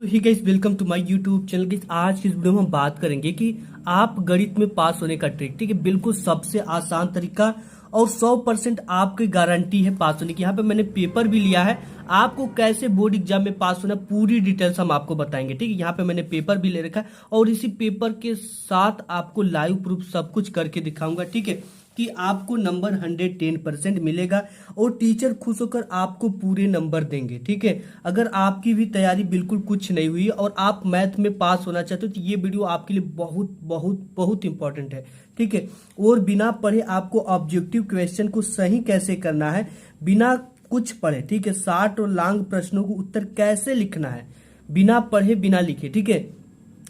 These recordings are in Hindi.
He guys, welcome to my YouTube channel. Guys, आज की इस वीडियो में हम बात करेंगे कि आप गणित में पास होने का ट्रिक। ठीक है, बिल्कुल सबसे आसान तरीका और 100% आपकी गारंटी है पास होने की। यहाँ पे मैंने पेपर भी लिया है, आपको कैसे बोर्ड एग्जाम में पास होना पूरी डिटेल्स हम आपको बताएंगे। ठीक है, यहाँ पे मैंने पेपर भी ले रखा है और इसी पेपर के साथ आपको लाइव प्रूफ सब कुछ करके दिखाऊंगा। ठीक है, कि आपको नंबर 110% मिलेगा और टीचर खुश होकर आपको पूरे नंबर देंगे। ठीक है, अगर आपकी भी तैयारी बिल्कुल कुछ नहीं हुई और आप मैथ में पास होना चाहते हो तो ये वीडियो आपके लिए बहुत बहुत बहुत इंपॉर्टेंट है। ठीक है, और बिना पढ़े आपको ऑब्जेक्टिव क्वेश्चन को सही कैसे करना है, बिना कुछ पढ़े, ठीक है, शॉर्ट और लॉन्ग प्रश्नों को उत्तर कैसे लिखना है बिना पढ़े बिना लिखे। ठीक है,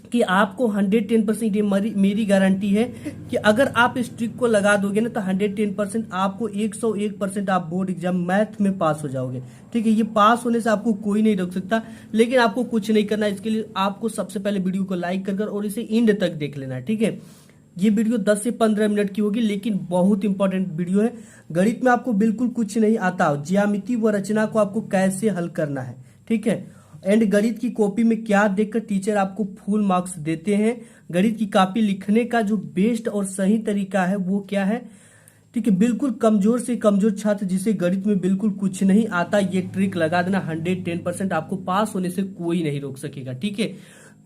कि आपको 110% ये मेरी गारंटी है कि अगर आप इस ट्रिक को लगा दोगे ना तो 110% आपको 101% आप बोर्ड एग्जाम मैथ में पास हो जाओगे। ठीक है, ये पास होने से आपको कोई नहीं रोक सकता, लेकिन आपको कुछ नहीं करना। इसके लिए आपको सबसे पहले वीडियो को लाइक कर और इसे एंड तक देख लेना है। ठीक है, ये वीडियो 10 से 15 मिनट की होगी, लेकिन बहुत इंपॉर्टेंट वीडियो है। गणित में आपको बिल्कुल कुछ नहीं आता हो, ज्यामिति व रचना को आपको कैसे हल करना है। ठीक है, एंड गणित की कॉपी में क्या देखकर टीचर आपको फुल मार्क्स देते हैं, गणित की कॉपी लिखने का जो बेस्ट और सही तरीका है वो क्या है। ठीक है, बिल्कुल कमजोर से कमजोर छात्र जिसे गणित में बिल्कुल कुछ नहीं आता, ये ट्रिक लगा देना, 110% आपको पास होने से कोई नहीं रोक सकेगा। ठीक है,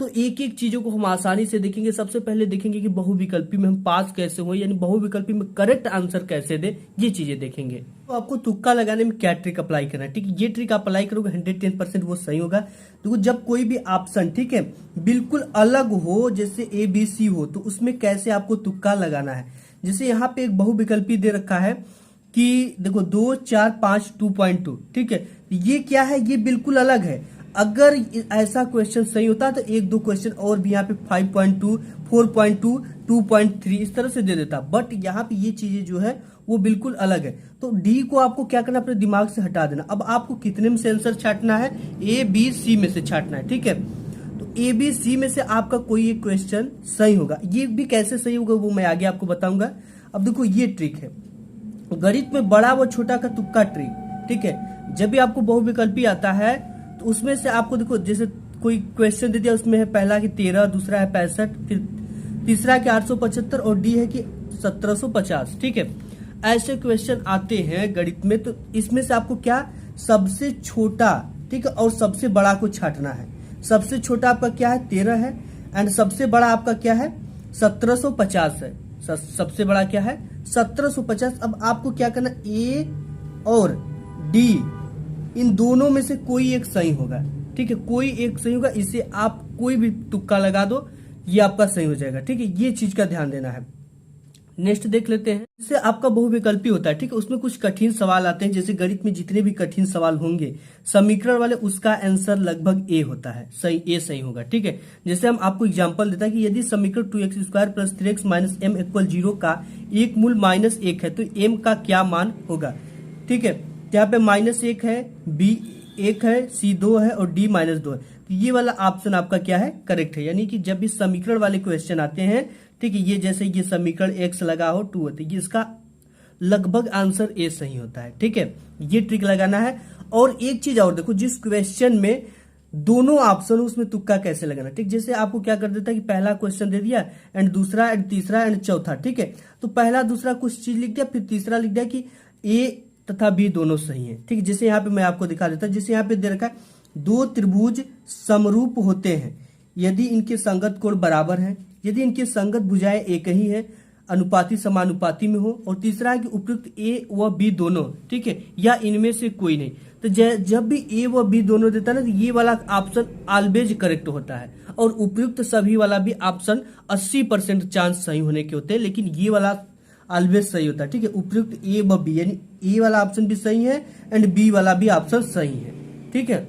तो एक एक चीजों को हम आसानी से देखेंगे। सबसे पहले देखेंगे कि बहुविकल्पी में हम पास कैसे हो, यानी बहुविकल्पी में करेक्ट आंसर कैसे दे, ये चीजें देखेंगे। तो आपको तुक्का लगाने में क्या ट्रिक अप्लाई करना है। ठीक है, ये ट्रिक आप अप्लाई करोगे 110% वो सही होगा। देखो, जब कोई भी ऑप्शन, ठीक है, बिल्कुल अलग हो, जैसे ABC हो, तो उसमें कैसे आपको तुक्का लगाना है। जैसे यहाँ पे एक बहुविकल्पी दे रखा है कि देखो 2 4 5 2.2। ठीक है, ये क्या है, ये बिल्कुल अलग है। अगर ऐसा क्वेश्चन सही होता तो एक दो क्वेश्चन और भी यहाँ पे 5.2 4.2 2.3 इस तरह से दे देता, बट यहाँ पे ये चीजें जो है वो बिल्कुल अलग है। तो डी को आपको क्या करना, अपने दिमाग से हटा देना। अब आपको कितने में से आंसर छांटना है, ABC में से छांटना है। ठीक है, तो ABC में से आपका कोई एक क्वेश्चन सही होगा। ये भी कैसे सही होगा वो मैं आगे आपको बताऊंगा। अब देखो, ये ट्रिक है गणित में बड़ा व छोटा का तुक्का ट्रिक। ठीक है, जब भी आपको बहुविकल्पी आता है तो उसमें से आपको देखो, जैसे कोई क्वेश्चन दे दिया, उसमें है पहला कि 13, दूसरा है 65, फिर तीसरा कि 875 और डी है कि 1750। ठीक है, ऐसे क्वेश्चन आते हैं गणित में, तो इसमें से आपको क्या, सबसे छोटा, ठीक है, और सबसे बड़ा को छांटना है। सबसे छोटा आपका क्या है, 13 है, एंड सबसे बड़ा आपका क्या है, 1750 है। सबसे बड़ा क्या है, 1750। अब आपको क्या करना, ए और डी इन दोनों में से कोई एक सही होगा। ठीक है, कोई एक सही होगा, इसे आप कोई भी तुक्का लगा दो, ये आपका सही हो जाएगा। ठीक है, ये चीज का ध्यान देना है। नेक्स्ट देख लेते हैं, इससे आपका बहुविकल्पी होता है। ठीक है, उसमें कुछ कठिन सवाल आते हैं, जैसे गणित में जितने भी कठिन सवाल होंगे समीकरण वाले, उसका आंसर लगभग ए होता है, सही, ए सही होगा। ठीक है, जैसे हम आपको एग्जांपल देता है कि यदि समीकरण 2x² + 3x - m = 0 का एक मूल -1 है तो m का क्या मान होगा। ठीक है, यहाँ पे -1 है, B 1 है, C 2 है और D -2 है। तो ये वाला ऑप्शन आपका क्या है, करेक्ट है। यानी कि जब भी समीकरण वाले क्वेश्चन आते हैं, ठीक है, ये जैसे ये समीकरण x लगा हो 2 होता है, ये इसका लगभग आंसर ए सही होता है। ठीक है, ये ट्रिक लगाना है। और एक चीज और देखो, जिस क्वेश्चन में दोनों ऑप्शन उसमें तुक्का कैसे लगाना। ठीक, जैसे आपको क्या कर देता है कि पहला क्वेश्चन दे दिया एंड दूसरा एंड तीसरा एंड चौथा। ठीक है, तो पहला दूसरा कुछ चीज लिख दिया, फिर तीसरा लिख दिया कि ए तथा बी दोनों सही है। ठीक, जैसे यहाँ पे मैं आपको दिखा देता हूं, जैसे यहाँ पे दे रखा है, दो त्रिभुज समरूप होते हैं यदि इनके संगत कोण बराबर है, यदि इनके संगत भुजाएं एक ही है, अनुपाती समानुपाती में हो, और तीसरा है कि उपयुक्त ए व बी दोनों, ठीक है, या इनमें से कोई नहीं। तो जब भी ए व बी दोनों देता है ना, तो ये वाला ऑप्शन ऑलवेज करेक्ट होता है, और उपयुक्त सभी वाला भी ऑप्शन 80% चांस सही होने के होते हैं, लेकिन ये वाला ऑलवेज सही होता है। ठीक है, उपयुक्त ए व बी, यानी ए वाला ऑप्शन भी सही है एंड बी वाला भी ऑप्शन सही है। ठीक है,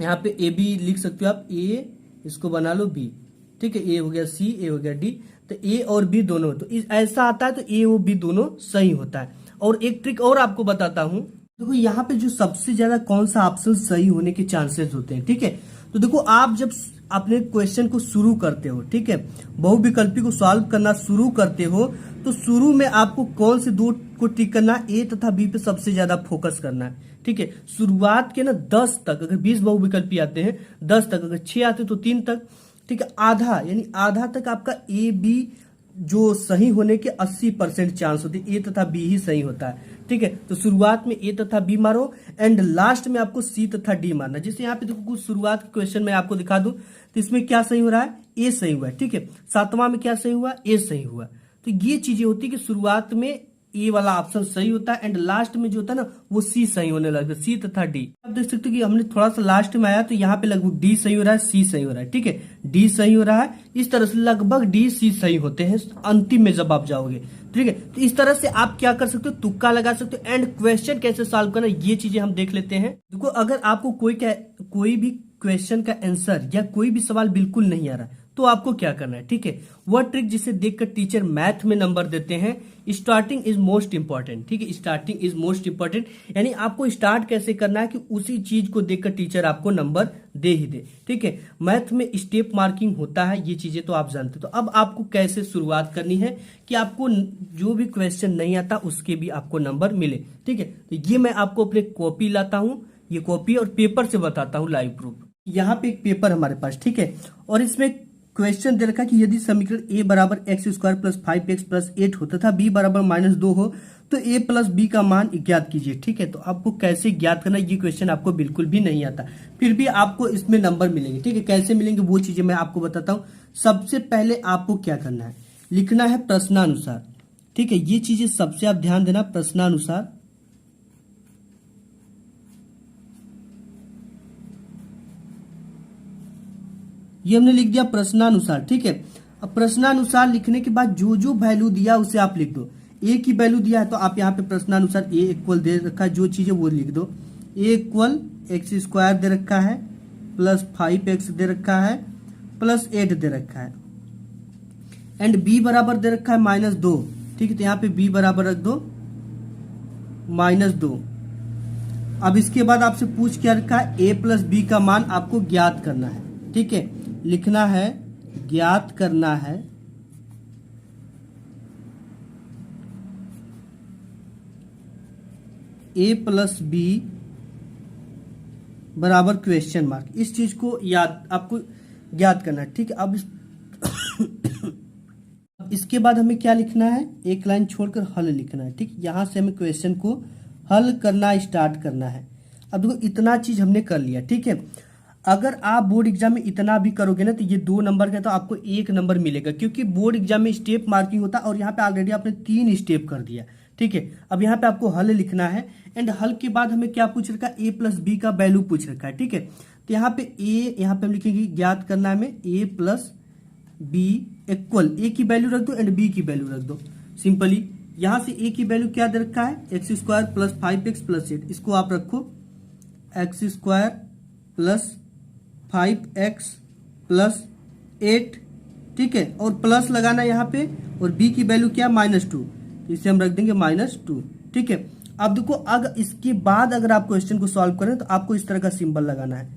यहाँ पे ए बी लिख सकते हो आप, ए इसको बना लो बी। ठीक है, ए हो गया सी, ए हो गया डी, तो ए और बी दोनों, तो ऐसा आता है तो ए और बी दोनों सही होता है। और एक ट्रिक और आपको बताता हूं, देखो यहाँ पे जो सबसे ज्यादा कौन सा ऑप्शन सही होने के चांसेस होते हैं। ठीक है, तो देखो, आप जब अपने क्वेश्चन को शुरू करते हो, ठीक है, बहुविकल्पी को सॉल्व करना शुरू करते हो, तो शुरू में आपको कौन से दो को टिक करना, ए तथा बी पे सबसे ज्यादा फोकस करना है। ठीक है, शुरुआत के ना 10 तक, अगर 20 बहुविकल्पी आते हैं 10 तक, अगर 6 आते तो 3 तक। ठीक है, आधा यानी आधा तक आपका ए बी जो सही होने के 80% चांस होते हैं, ए तथा बी ही सही होता है। ठीक है, तो शुरुआत में ए तथा बी मारो एंड लास्ट में आपको सी तथा डी मारना। जैसे यहाँ पे देखो कुछ शुरुआत के क्वेश्चन में आपको दिखा दूं, तो इसमें क्या सही हो रहा है, ए सही हुआ है। ठीक है, 7वां में क्या सही हुआ, ए सही हुआ। तो ये चीजें होती है कि शुरुआत में ए वाला ऑप्शन सही होता है एंड लास्ट में जो होता है ना वो सी सही होने लगता है, सी तथा डी। आप देख सकते हो कि हमने थोड़ा सा लास्ट में आया तो यहाँ पे लगभग डी सही हो रहा है, सी सही हो रहा है। ठीक है, डी सही हो रहा है, इस तरह से लगभग डी सी सही होते हैं अंतिम में जब आप जाओगे। ठीक है, तो इस तरह से आप क्या कर सकते हो, तुक्का लगा सकते हो एंड क्वेश्चन कैसे सॉल्व करना ये चीजें हम देख लेते हैं। देखो, अगर आपको कोई भी क्वेश्चन का आंसर या कोई भी सवाल बिल्कुल नहीं आ रहा तो आपको क्या करना है। ठीक है, वह ट्रिक जिसे देखकर टीचर मैथ में नंबर देते हैं, स्टार्टिंग इज मोस्ट इंपॉर्टेंट। ठीक है, स्टार्टिंग इज मोस्ट इंपॉर्टेंट, यानी आपको स्टार्ट कैसे करना है कि उसी चीज को देखकर टीचर आपको नंबर दे ही दे। ठीक है, मैथ में स्टेप मार्किंग होता है, ये चीजें तो आप जानते हो। तो अब आपको कैसे शुरुआत करनी है कि आपको जो भी क्वेश्चन नहीं आता उसके भी आपको नंबर मिले। ठीक है, तो ये मैं आपको अपने कॉपी लाता हूँ, ये कॉपी और पेपर से बताता हूँ लाइव प्रूफ। यहाँ पे एक पेपर हमारे पास, ठीक है, और इसमें क्वेश्चन दे रखा है कि यदि समीकरण a बराबर x square plus 5x plus 8 हो तथा b बराबर -2 हो तो a प्लस b का मान ज्ञात कीजिए। ठीक है, तो आपको कैसे ज्ञात करना, ये क्वेश्चन आपको बिल्कुल भी नहीं आता, फिर भी आपको इसमें नंबर मिलेंगे। ठीक है, कैसे मिलेंगे वो चीजें मैं आपको बताता हूँ। सबसे पहले आपको क्या करना है, लिखना है प्रश्नानुसार। ठीक है, ये चीजें सबसे आप ध्यान देना, प्रश्नानुसार। ये हमने लिख दिया प्रश्नानुसार। ठीक है, अब प्रश्नानुसार लिखने के बाद जो जो वैल्यू दिया उसे आप लिख दो। ए की वैल्यू दिया है तो आप यहाँ पे प्रश्नानुसार ए इक्वल दे रखा है, जो चीज है वो लिख दो। ए इक्वल एक्स स्क्वायर दे रखा है प्लस 5x दे रखा है प्लस 8 दे रखा है एंड b बराबर दे रखा है -2। ठीक है, तो यहाँ पे b बराबर रख दो -2। अब इसके बाद आपसे पूछ क्या रखा है, a प्लस बी का मान आपको ज्ञात करना है। ठीक है, लिखना है ज्ञात करना है a प्लस बी बराबर क्वेश्चन मार्क, इस चीज को याद आपको ज्ञात करना है। ठीक है, अब इसके बाद हमें क्या लिखना है, एक लाइन छोड़कर हल लिखना है। ठीक, यहां से हमें क्वेश्चन को हल करना स्टार्ट करना है। अब देखो इतना चीज हमने कर लिया। ठीक है, अगर आप बोर्ड एग्जाम में इतना भी करोगे ना तो ये 2 नंबर का तो आपको 1 नंबर मिलेगा, क्योंकि बोर्ड एग्जाम में स्टेप मार्किंग होता है और यहाँ पे ऑलरेडी आपने 3 स्टेप कर दिया। ठीक है, अब यहाँ पे आपको हल लिखना है एंड हल के बाद हमें क्या पूछ रखा है, a प्लस बी का वैल्यू पूछ रखा है। ठीक है, तो यहाँ पे यहाँ पे हम लिखेंगे ज्ञात करना है हमें a plus B equal, a की वैल्यू रख दो एंड b की वैल्यू रख दो सिंपली। यहाँ से a की वैल्यू क्या दे रखा है, x square plus 5x plus 8, इसको आप रखो x square plus 5x plus 8। ठीक है, और प्लस लगाना यहाँ पे, और b की वैल्यू क्या, -2, इसे हम रख देंगे -2। ठीक है, अब देखो अगर इसके बाद अगर आप क्वेश्चन को सॉल्व करें तो आपको इस तरह का सिंबल लगाना है,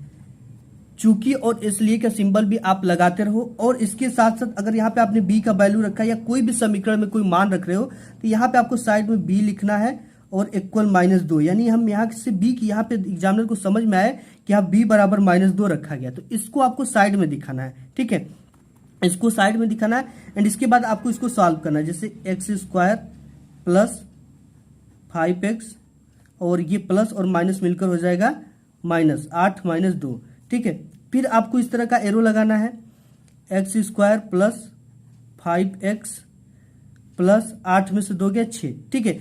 चूंकि और इसलिए का सिंबल भी आप लगाते रहो। और इसके साथ साथ अगर यहाँ पे आपने b का वैल्यू रखा है या कोई भी समीकरण में कोई मान रख रहे हो तो यहाँ पे आपको साइड में b लिखना है और इक्वल -2, यानी हम यहाँ से b की, यहाँ पे एग्जामिनर को समझ में आए कि यहाँ b बराबर -2 रखा गया, तो इसको आपको साइड में दिखाना है। ठीक है, इसको साइड में दिखाना है एंड इसके बाद आपको इसको सॉल्व करना है। जैसे एक्स स्क्वायर प्लस 5x और ये प्लस और माइनस मिलकर हो जाएगा -8 -2। ठीक है, फिर आपको इस तरह का एरो लगाना है, x square plus 5x plus 8 में से 2 गया 6। ठीक है,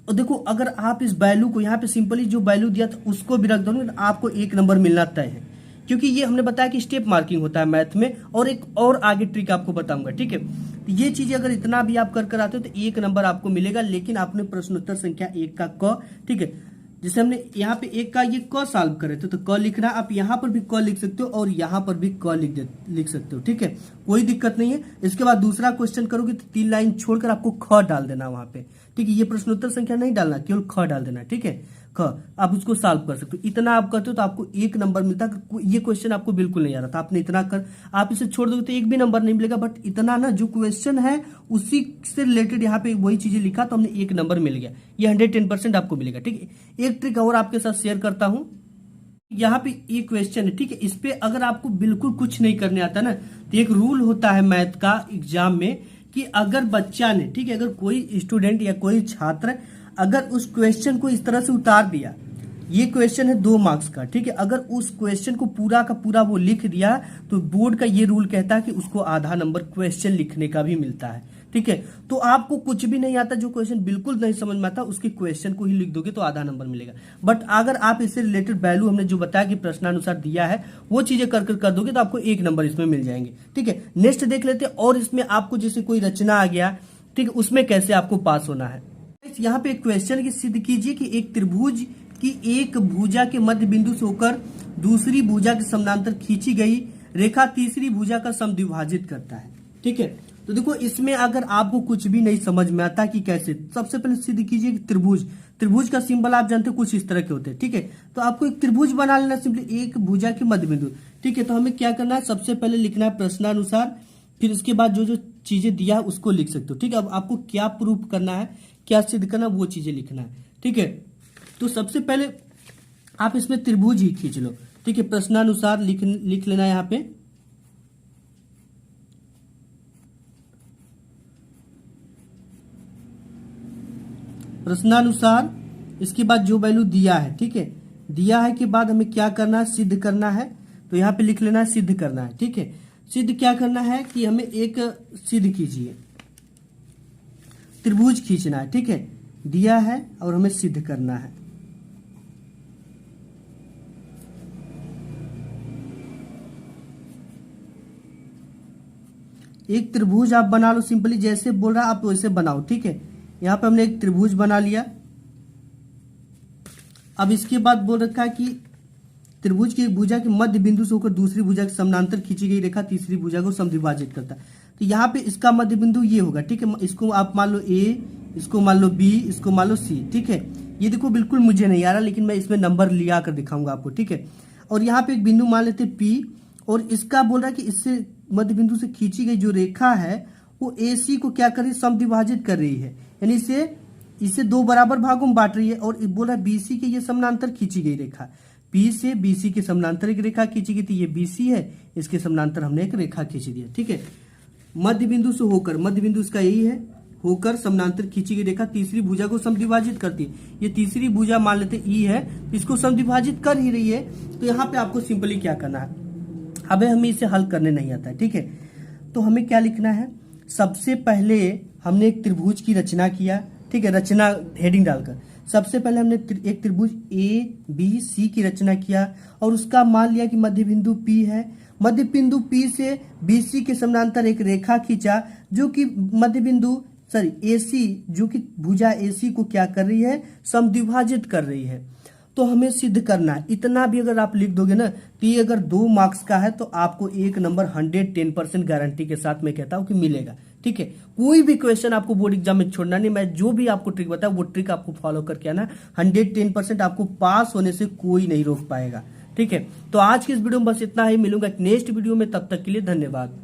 तो देखो अगर आप इस वैल्यू को यहाँ पे सिंपली जो वैल्यू दिया था उसको भी रख दोगे तो आपको 1 नंबर मिलना तय है, क्योंकि ये हमने बताया कि स्टेप मार्किंग होता है मैथ में। और एक और आगे ट्रिक आपको बताऊंगा। ठीक है, तो ये चीजें अगर इतना भी आप कर आते हो तो 1 नंबर आपको मिलेगा, लेकिन आपने प्रश्नोत्तर संख्या 1 का क, ठीक है, जैसे हमने यहाँ पे 1 का ये क सॉल्व करे थे तो क लिखना, आप यहाँ पर भी क लिख सकते हो और यहाँ पर भी क लिख सकते हो। ठीक है, कोई दिक्कत नहीं है। इसके बाद दूसरा क्वेश्चन करोगे तो 3 लाइन छोड़कर आपको ख डाल देना वहां पे। ठीक है, ये प्रश्नोत्तर संख्या नहीं डालना, केवल ख डाल देना। ठीक है, ख, आप उसको सॉल्व कर सकते हो। इतना आप करते हो तो आपको 1 नंबर मिलता है। ये क्वेश्चन आपको बिल्कुल नहीं आ रहा था, आपने इतना कर, आप इसे छोड़ दोगे तो 1 भी नंबर नहीं मिलेगा, बट इतना ना जो क्वेश्चन है उसी से रिलेटेड यहाँ पे वही चीजें लिखा तो हमने 1 नंबर मिल गया। ये 110% आपको मिलेगा। ठीक है, एक ट्रिक और आपके साथ शेयर करता हूं। यहाँ पे एक क्वेश्चन है, ठीक है, इस पे अगर आपको बिल्कुल कुछ नहीं करने आता ना, तो एक रूल होता है मैथ का एग्जाम में कि अगर बच्चा ने, ठीक है, अगर कोई स्टूडेंट या कोई छात्र अगर उस क्वेश्चन को इस तरह से उतार दिया, ये क्वेश्चन है 2 मार्क्स का, ठीक है, अगर उस क्वेश्चन को पूरा का पूरा वो लिख दिया तो बोर्ड का ये रूल कहता है कि उसको आधा नंबर क्वेश्चन लिखने का भी मिलता है। ठीक है, तो आपको कुछ भी नहीं आता, जो क्वेश्चन बिल्कुल नहीं समझ में आता उसके क्वेश्चन को ही लिख दोगे तो आधा नंबर मिलेगा। बट अगर आप इससे रिलेटेड वैल्यू हमने जो बताया कि प्रश्नानुसार दिया है वो चीजें कर दोगे तो आपको 1 नंबर इसमें मिल जाएंगे। ठीक है, नेक्स्ट देख लेते हैं। और इसमें आपको जैसे कोई रचना आ गया, ठीक है, उसमें कैसे आपको पास होना है। यहाँ पे एक क्वेश्चन की सिद्ध कीजिए कि एक त्रिभुज की एक भुजा के मध्य बिंदु से होकर दूसरी भुजा के समानांतर खींची गई रेखा तीसरी भुजा का समद्विभाजित करता है। ठीक है, तो देखो इसमें अगर आपको कुछ भी नहीं समझ में आता कि कैसे, सबसे पहले सिद्ध कीजिए कि त्रिभुज का सिंबल आप जानते हो कुछ इस तरह के होते हैं। ठीक है, तो आपको एक त्रिभुज बना लेना, सिंपली एक भुजा के मध्य बिंदु। ठीक है, तो हमें क्या करना है, सबसे पहले लिखना है प्रश्नानुसार, फिर उसके बाद जो जो चीजें दिया है उसको लिख सकते हो। ठीक है, अब आपको क्या प्रूफ करना है, क्या सिद्ध करना, वो चीजें लिखना है। ठीक है, तो सबसे पहले आप इसमें त्रिभुज ही खींच लो। ठीक है, प्रश्नानुसार लिख लेना यहाँ पे। प्रश्नानुसार, इसके बाद जो वैल्यू दिया है, ठीक है, दिया है के बाद हमें क्या करना है, सिद्ध करना है। तो यहाँ पे लिख लेना है सिद्ध करना है। ठीक है, सिद्ध क्या करना है कि हमें एक सिद्ध कीजिए, त्रिभुज खींचना है। ठीक है, दिया है और हमें सिद्ध करना है। एक त्रिभुज आप बना लो, सिंपली जैसे बोल रहा है आप वैसे बनाओ। ठीक है, यहां पे हमने एक त्रिभुज बना लिया। अब इसके बाद बोल रखा है कि त्रिभुज की एक भुजा के मध्य बिंदु से होकर दूसरी भुजा के समानांतर खींची गई रेखा तीसरी भुजा को समद्विभाजित करता है। तो यहाँ पे इसका मध्य बिंदु ये होगा। ठीक है, इसको आप मान लो ए, इसको मान लो बी, इसको मान लो सी। ठीक है, ये देखो बिल्कुल मुझे नहीं आ रहा, लेकिन मैं इसमें नंबर लिया कर दिखाऊंगा आपको। ठीक है, और यहाँ पे एक बिंदु मान लेते पी, और इसका बोल रहा है कि इससे मध्य बिंदु से खींची गई जो रेखा है वो ए सी को क्या कर रही है, समद्विभाजित कर रही है, यानी इसे 2 बराबर भागों में बांट रही है। और बोल रहा है बीसी के ये समानांतर खींची गई रेखा, पी से बीसी के समानांतर एक रेखा खींची गई थी, ये बीसी है, इसके समानांतर हमने एक रेखा खींच दिया। ठीक है, मध्य बिंदु से होकर, मध्य बिंदु इसका यही है, होकर समानांतर खींची गई रेखा तीसरी भुजा को समद्विभाजित करती है। ये तीसरी भुजा मान लेते ई है, इसको समद्विभाजित कर ही रही है। तो यहाँ पे आपको सिंपली क्या करना है, अब हमें इसे हल करने नहीं आता है। ठीक है, तो हमें क्या लिखना है, सबसे पहले हमने एक त्रिभुज की रचना किया। ठीक है, रचना हेडिंग डालकर सबसे पहले हमने एक त्रिभुज ए बी सी की रचना किया और उसका मान लिया कि मध्य बिंदु पी है। मध्य बिंदु पी से बीसी के समानांतर एक रेखा खींचा जो कि मध्य बिंदु एसी, जो कि भुजा एसी को क्या कर रही है, समद्विभाजित कर रही है। तो हमें सिद्ध करना है। इतना भी अगर आप लिख दोगे ना, तो ये अगर 2 मार्क्स का है तो आपको 1 नंबर 110% गारंटी के साथ मैं कहता हूं कि मिलेगा। ठीक है, कोई भी क्वेश्चन आपको बोर्ड एग्जाम में छोड़ना नहीं। मैं जो भी आपको ट्रिक बताया वो ट्रिक आपको फॉलो करके आना, 110% आपको पास होने से कोई नहीं रोक पाएगा। ठीक है, तो आज की इस वीडियो में बस इतना ही, मिलूंगा नेक्स्ट वीडियो में, तब तक के लिए धन्यवाद।